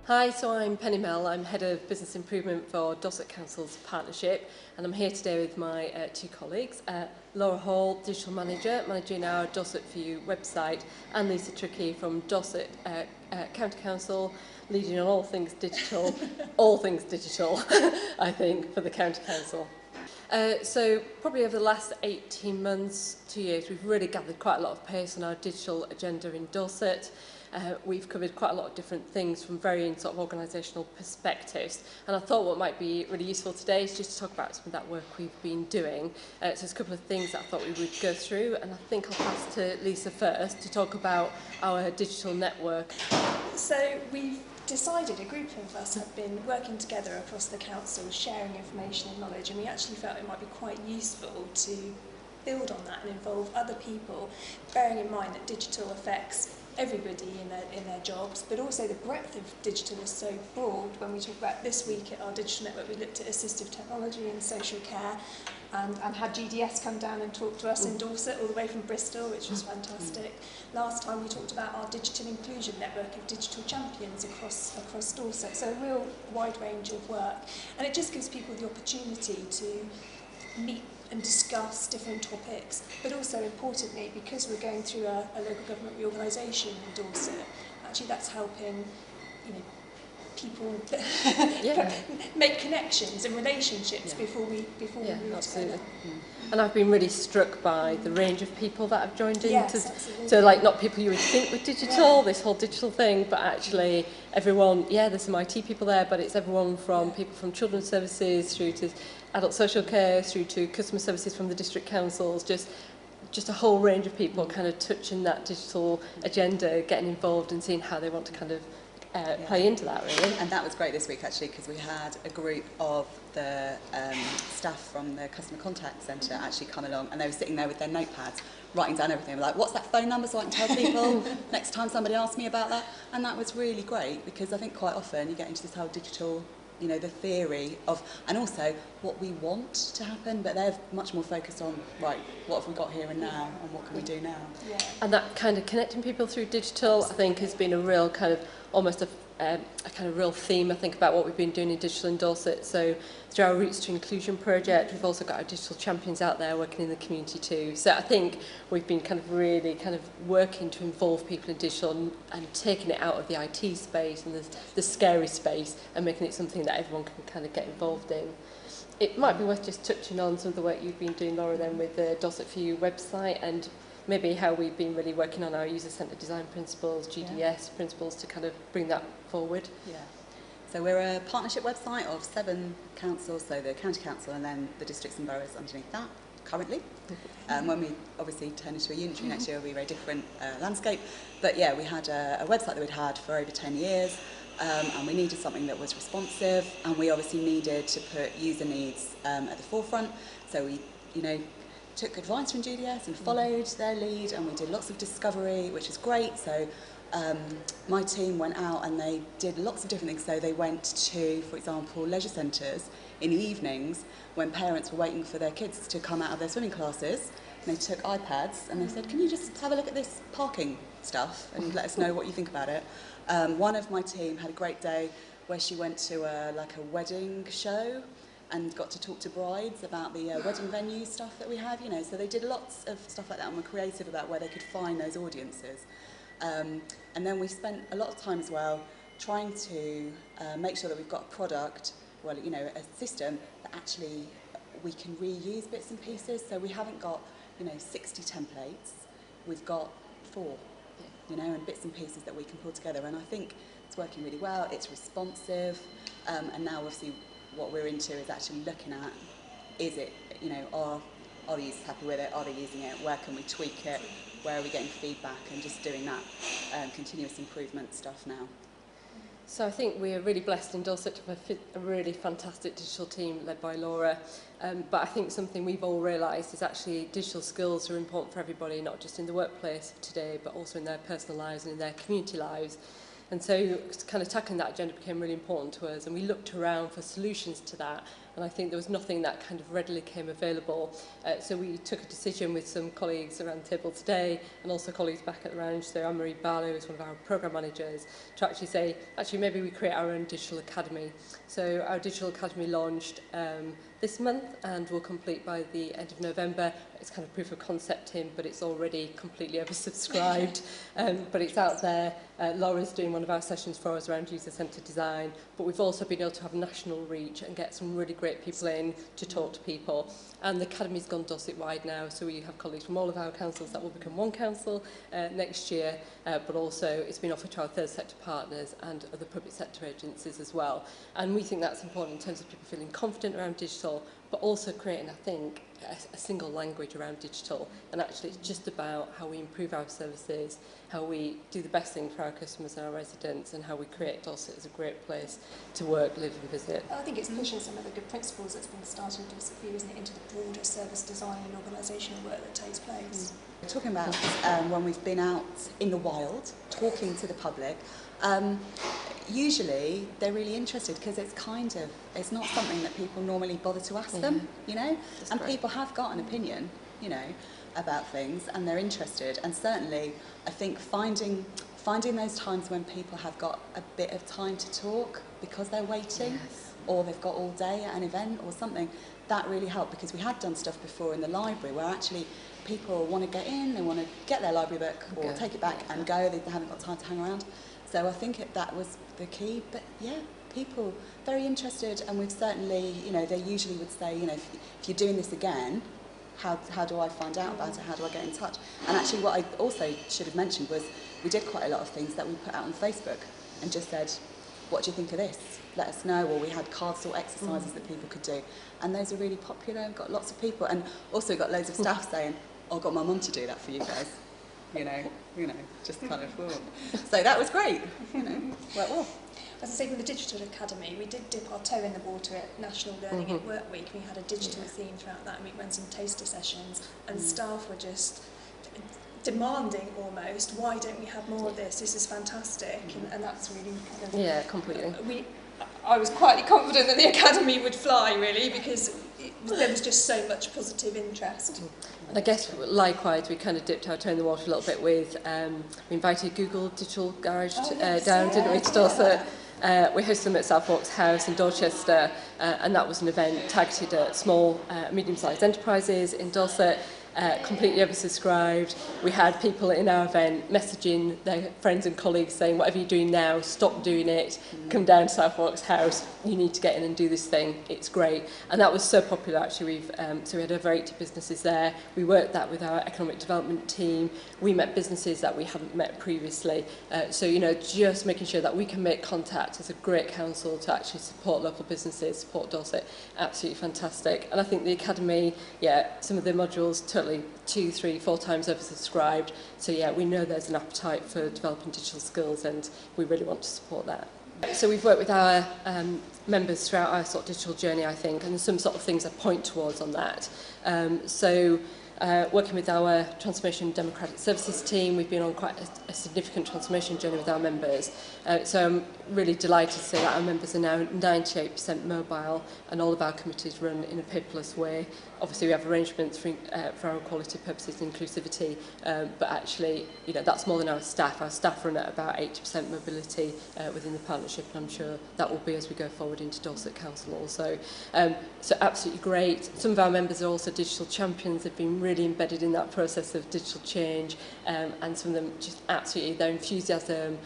Hi, so I'm Penny Mel. I'm Head of Business Improvement for Dorset Council's Partnership, and I'm here today with my two colleagues, Laura Hall, Digital Manager, managing our Dorset For You website, and Lisa Trickey from Dorset County Council, leading on all things digital, I think, for the County Council. So probably over the last 18 months, 2 years, we've really gathered quite a lot of pace on our digital agenda in Dorset. We've covered quite a lot of different things from varying sort of organisational perspectives, and I thought what might be really useful today is just to talk about some of that work we've been doing. So there's a couple of things that I thought we would go through, and I think I'll pass to Lisa first to talk about our digital network. So we've decided, a group of us have been working together across the council, sharing information and knowledge, and we actually felt it might be quite useful to build on that and involve other people, bearing in mind that digital affects everybody in their jobs, but also the breadth of digital is so broad. When we talk about this week at our digital network, we looked at assistive technology and social care, and had GDS come down and talk to us in Dorset, all the way from Bristol, which was fantastic. Last time we talked about our digital inclusion network of digital champions across Dorset, so a real wide range of work, and it just gives people the opportunity to meet and discuss different topics, but also importantly, because we're going through a local government reorganisation in Dorset, actually that's helping, people make connections and relationships before we move together. And I've been really struck by the range of people that have joined in. Yes, so like not people you would think with digital, this whole digital thing, but actually everyone, there's some IT people there, but it's everyone from people from children's services through to adult social care, through to customer services from the district councils, just a whole range of people kind of touching that digital agenda, getting involved and seeing how they want to kind of play into that, really. And that was great this week, actually, because we had a group of the staff from the customer contact centre actually come along, and they were sitting there with their notepads writing down everything. We're like, what's that phone number so I can tell people next time somebody asks me about that? And that was really great, because I think quite often you get into this whole digital, the theory of, and also what we want to happen, but they're much more focused on, right, what have we got here and now, and what can we do now? Yeah. And that kind of connecting people through digital, I think, has been a real kind of, almost a kind of real theme, I think, about what we've been doing in digital in Dorset. So through our Roots to Inclusion project, we've also got our digital champions out there working in the community too. So I think we've been kind of really kind of working to involve people in digital and taking it out of the IT space and the scary space and making it something that everyone can kind of get involved in. It might be worth just touching on some of the work you've been doing, Laura, then with the Dorset For You website, and maybe how we've been really working on our user-centred design principles, GDS principles, to kind of bring that forward. Yeah. So we're a partnership website of 7 councils, so the county council and then the districts and boroughs underneath that currently. When we obviously turn into a unitary next year, it'll be a very different landscape. But yeah, we had a website that we'd had for over 10 years, and we needed something that was responsive, and we obviously needed to put user needs at the forefront. So we, took advice from GDS and followed their lead, and we did lots of discovery, which is great. So my team went out and they did lots of different things. So they went to, for example, leisure centres in the evenings when parents were waiting for their kids to come out of their swimming classes, and they took iPads and they said, can you just have a look at this parking stuff and let us know what you think about it. One of my team had a great day where she went to a wedding show and got to talk to brides about the wedding venue stuff that we have, so they did lots of stuff like that and were creative about where they could find those audiences. And then we spent a lot of time as well trying to make sure that we've got a product, a system that actually we can reuse bits and pieces. So we haven't got, 60 templates, we've got 4, and bits and pieces that we can pull together. And I think it's working really well, it's responsive, and now obviously what we're into is actually looking at, is it, are the users happy with it, are they using it, where can we tweak it, where are we getting feedback, and just doing that continuous improvement stuff now. So I think we're really blessed in Dorset to have a really fantastic digital team led by Laura, but I think something we've all realised is actually digital skills are important for everybody, not just in the workplace today, but also in their personal lives and in their community lives. And so kind of tackling that agenda became really important to us, and we looked around for solutions to that, and I think there was nothing that kind of readily came available. So we took a decision with some colleagues around the table today, and also colleagues back at the Range, so Anne-Marie Barlow is one of our programme managers, to actually say, actually maybe we create our own digital academy. So our digital academy launched this month and will complete by the end of November. It's kind of proof of concept, Tim, but it's already completely oversubscribed. But it's out there. Laura's doing one of our sessions for us around user-centred design, but we've also been able to have national reach and get some really great people in to talk to people. And the academy's gone Dorset-wide now, so we have colleagues from all of our councils that will become one council next year, but also it's been offered to our third sector partners and other public sector agencies as well. And we think that's important in terms of people feeling confident around digital, but also creating, I think, a single language around digital. And actually it's just about how we improve our services, how we do the best thing for our customers and our residents, and how we create Dorset as a great place to work, live and visit. I think it's pushing some of the good principles that's been started in Dorset View, isn't it, into the broader service design and organisational work that takes place. We're talking about when we've been out in the wild, talking to the public. Usually they're really interested because it's not something that people normally bother to ask them, you know, That's and great. people have got an opinion, you know, about things, and they're interested. And certainly I think finding those times when people have got a bit of time to talk because they're waiting, or they've got all day at an event or something, that really helped, because we had done stuff before in the library where actually people want to get in, they want to get their library book or take it back and go, they haven't got time to hang around. So I think that was the key. But yeah, people very interested, and we've certainly, you know, they usually would say, you know, if you're doing this again, how do I find out about it? How do I get in touch? And actually what I also should have mentioned was we did quite a lot of things that we put out on Facebook and just said, what do you think of this? Let us know. Or we had card sort exercises that people could do. And those are really popular and got lots of people. And also got loads of staff saying, oh, I got my mum to do that for you guys. You know, just kind of, oh. So that was great, you know, worked well. As I say, with the Digital Academy, we did dip our toe in the water at National Learning at Work Week. We had a digital theme throughout that, and we ran some taster sessions, and staff were just demanding almost, why don't we have more of this? This is fantastic, and that's really kind of... Yeah, completely. I was quietly confident that the Academy would fly, really, because there was just so much positive interest. And I guess likewise we kind of dipped our toe in the water a little bit with, we invited Google Digital Garage down, didn't we, to Dorset. We hosted them at Southwarks House in Dorchester, and that was an event targeted at small, medium-sized enterprises in Dorset. Completely oversubscribed. We had people in our event messaging their friends and colleagues saying, whatever you're doing now, stop doing it, come down to Southwarks House, you need to get in and do this thing, it's great. And that was so popular actually. So we had over 80 businesses there. We worked that with our economic development team. We met businesses that we hadn't met previously. So, you know, just making sure that we can make contact as a great council to actually support local businesses, support Dorset, absolutely fantastic. And I think the Academy, some of the modules totally 2, 3, 4 times oversubscribed. So yeah, we know there's an appetite for developing digital skills, and we really want to support that. So we've worked with our members throughout our sort of digital journey, I think, and there's some sort of things I point towards on that. Working with our Transformation Democratic Services team, we've been on quite a significant transformation journey with our members. So I'm really delighted to say that our members are now 98% mobile, and all of our committees run in a paperless way. Obviously, we have arrangements for our equality purposes and inclusivity, but actually, you know, that's more than our staff. Our staff run at about 80% mobility within the partnership, and I'm sure that will be as we go forward into Dorset Council also. So absolutely great. Some of our members are also digital champions. They've been really embedded in that process of digital change, and some of them just absolutely, their enthusiasm,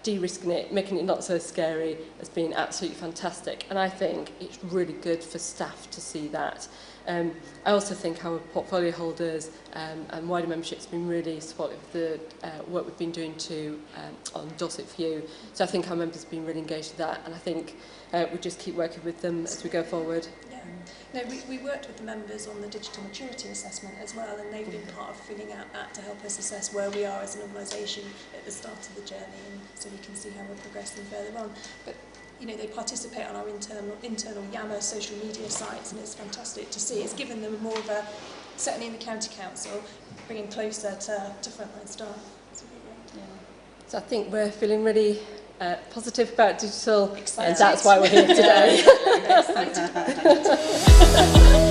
de-risking it, making it not so scary, has been absolutely fantastic. And I think it's really good for staff to see that. I also think our portfolio holders and wider membership has been really supportive of the work we've been doing on Dorset View. So I think our members have been really engaged with that, and I think we just keep working with them as we go forward. No, we worked with the members on the digital maturity assessment as well, and they've been part of filling out that to help us assess where we are as an organisation at the start of the journey, and so we can see how we're progressing further on. But you know, they participate on our internal Yammer social media sites, and it's fantastic to see. It's given them more of a, certainly in the county council, bringing closer to frontline staff. So I think we're feeling really positive about digital, Excited. and that's why we're here today. Excited about digital.